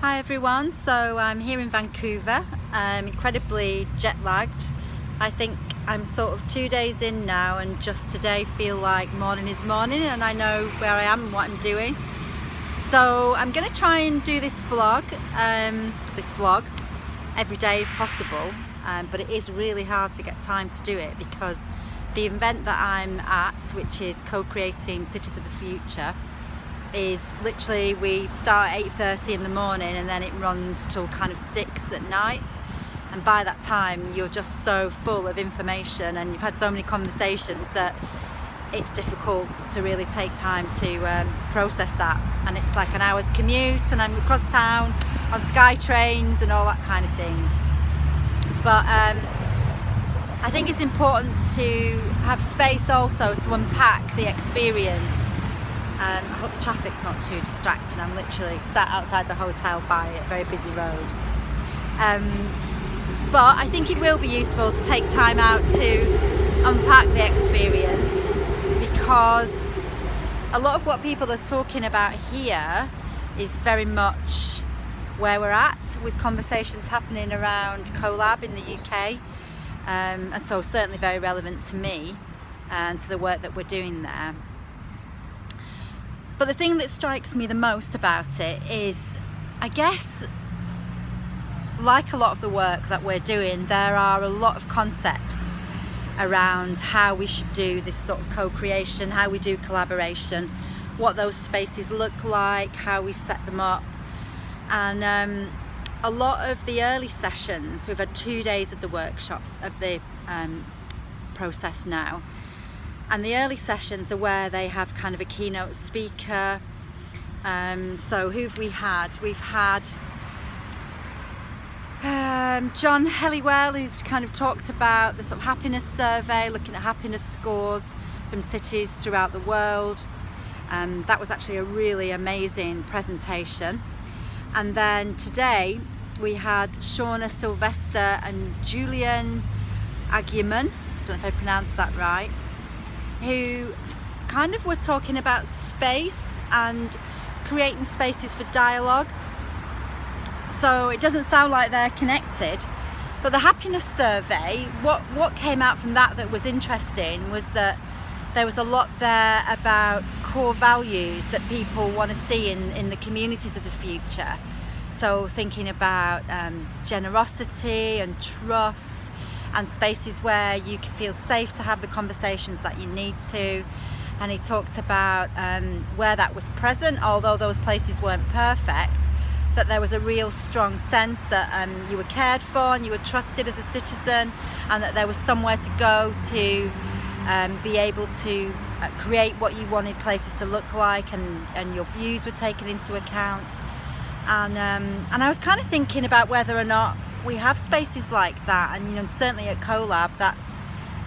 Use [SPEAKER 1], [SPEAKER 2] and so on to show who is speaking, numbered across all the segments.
[SPEAKER 1] Hi everyone, so I'm here in Vancouver. I'm incredibly jet lagged. I think I'm sort of 2 days in now, and just today feel like morning is morning and I know where I am and what I'm doing. So I'm going to try and do this vlog every day if possible, but it is really hard to get time to do it because the event that I'm at, which is co-creating Cities of the Future, is literally, we start at 8:30 in the morning and then it runs till kind of 6 at night, and by that time you're just so full of information and you've had so many conversations that it's difficult to really take time to process that. And it's like an hour's commute and I'm across town on SkyTrains and all that kind of thing. But I think it's important to have space also to unpack the experience. I hope the traffic's not too distracting. I'm literally sat outside the hotel by a very busy road. But I think it will be useful to take time out to unpack the experience, because a lot of what people are talking about here is very much where we're at, with conversations happening around CoLab in the UK, and so certainly very relevant to me and to the work that we're doing there. But the thing that strikes me the most about it is, I guess, like a lot of the work that we're doing, there are a lot of concepts around how we should do this sort of co-creation, how we do collaboration, what those spaces look like, how we set them up. And a lot of the early sessions, we've had 2 days of the workshops of the process now, and the early sessions are where they have kind of a keynote speaker. So who've we had? We've had John Helliwell, who's kind of talked about the sort of happiness survey, looking at happiness scores from cities throughout the world. That was actually a really amazing presentation. And then today we had Shauna Sylvester and Julian Agiaman, I don't know if I pronounced that right, who kind of were talking about space and creating spaces for dialogue. So it doesn't sound like they're connected, but the happiness survey, what came out from that was interesting was that there was a lot there about core values that people want to see in the communities of the future. So thinking about generosity and trust, and spaces where you can feel safe to have the conversations that you need to. And he talked about where that was present, although those places weren't perfect, that there was a real strong sense that you were cared for and you were trusted as a citizen, and that there was somewhere to go to be able to create what you wanted places to look like, and your views were taken into account. And I was kind of thinking about whether or not we have spaces like that, and certainly at CoLab that's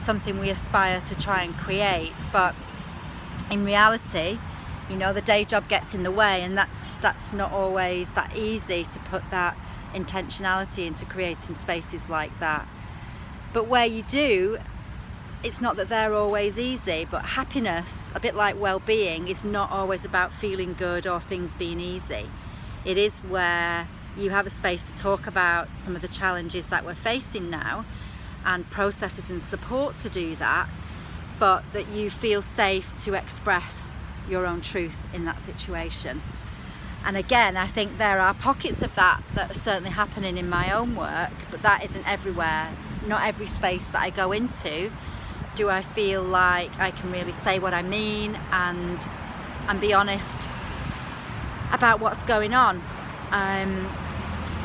[SPEAKER 1] something we aspire to try and create. But in reality, the day job gets in the way, and that's not always that easy to put that intentionality into creating spaces like that. But where you do, it's not that they're always easy, but happiness, a bit like well-being, is not always about feeling good or things being easy. It is where you have a space to talk about some of the challenges that we're facing now, and processes and support to do that, but that you feel safe to express your own truth in that situation. And again, I think there are pockets of that are certainly happening in my own work, but that isn't everywhere. Not every space that I go into do I feel like I can really say what I mean and be honest about what's going on.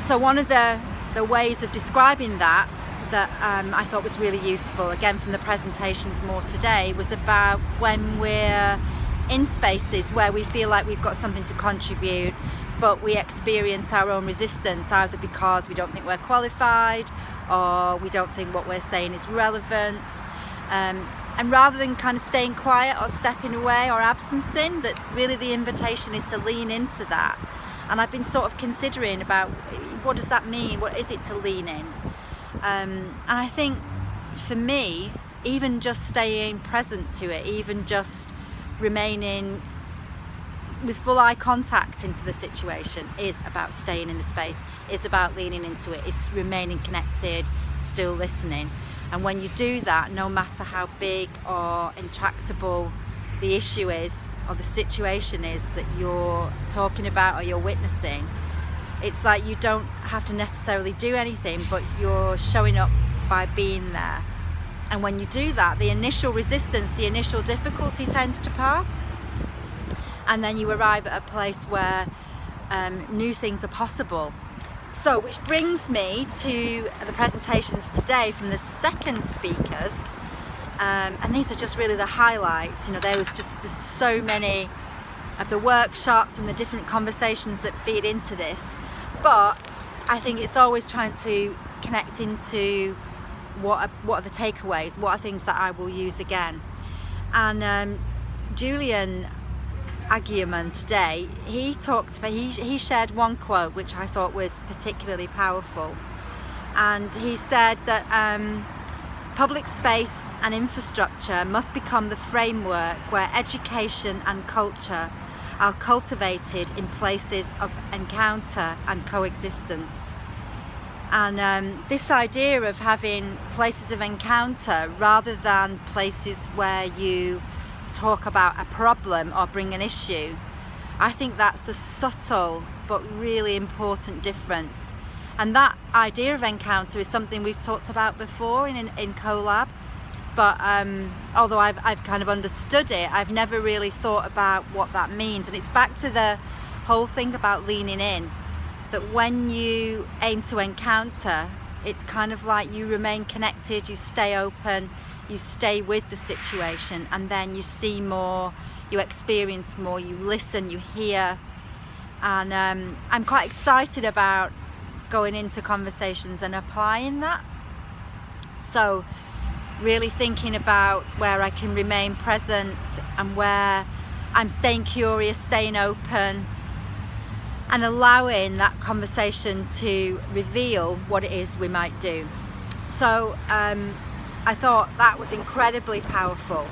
[SPEAKER 1] So one of the ways of describing that I thought was really useful, again from the presentations more today, was about when we're in spaces where we feel like we've got something to contribute, but we experience our own resistance, either because we don't think we're qualified or we don't think what we're saying is relevant. And rather than kind of staying quiet or stepping away or absencing, that really the invitation is to lean into that. And I've been sort of considering about, what does that mean? What is it to lean in? And I think for me, even just staying present to it, even just remaining with full eye contact into the situation is about staying in the space, is about leaning into it, it's remaining connected, still listening. And when you do that, no matter how big or intractable the issue is or the situation is that you're talking about or you're witnessing, it's like you don't have to necessarily do anything, but you're showing up by being there. And when you do that, the initial resistance, the initial difficulty tends to pass, and then you arrive at a place where new things are possible. So, which brings me to the presentations today from the second speakers, and these are just really the highlights. You know, there's so many of the workshops and the different conversations that feed into this, but I think it's always trying to connect into what are the takeaways, what are things that I will use again. And Julian Aguirman today, he shared one quote which I thought was particularly powerful, and he said that public space and infrastructure must become the framework where education and culture are cultivated in places of encounter and coexistence. And this idea of having places of encounter rather than places where you talk about a problem or bring an issue, I think that's a subtle but really important difference. And that idea of encounter is something we've talked about before in CoLab, but although I've kind of understood it, I've never really thought about what that means. And it's back to the whole thing about leaning in, that when you aim to encounter, it's kind of like you remain connected, you stay open, you stay with the situation, and then you see more, you experience more, you listen, you hear. And I'm quite excited about going into conversations and applying that. So really thinking about where I can remain present and where I'm staying curious, staying open, and allowing that conversation to reveal what it is we might do. So I thought that was incredibly powerful,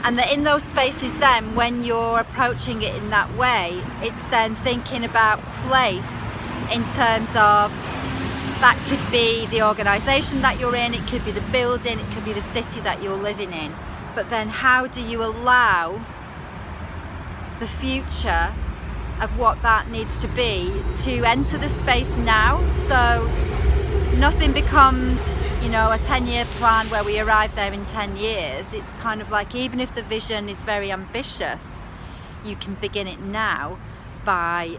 [SPEAKER 1] and that in those spaces then, when you're approaching it in that way, it's then thinking about place in terms of, that could be the organisation that you're in, it could be the building, it could be the city that you're living in, but then how do you allow the future of what that needs to be to enter the space now, so nothing becomes, you know, a 10-year plan where we arrive there in 10 years. It's kind of like, even if the vision is very ambitious, you can begin it now by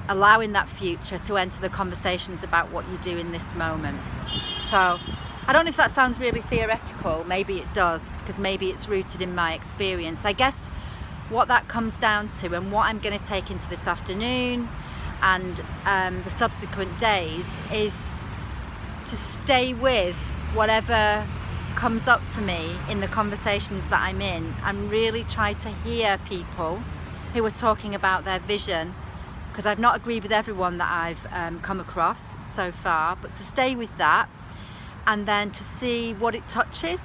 [SPEAKER 1] allowing that future to enter the conversations about what you do in this moment. So I don't know if that sounds really theoretical, maybe it does, because maybe it's rooted in my experience. I guess what that comes down to, and what I'm going to take into this afternoon and the subsequent days, is to stay with whatever comes up for me in the conversations that I'm in, and really try to hear people who are talking about their vision, because I've not agreed with everyone that I've come across so far, but to stay with that, and then to see what it touches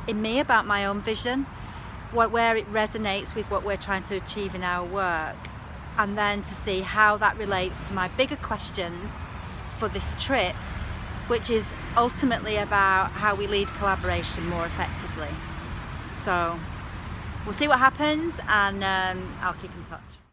[SPEAKER 1] in me about my own vision, where it resonates with what we're trying to achieve in our work, and then to see how that relates to my bigger questions for this trip, which is ultimately about how we lead collaboration more effectively. So we'll see what happens, and I'll keep in touch.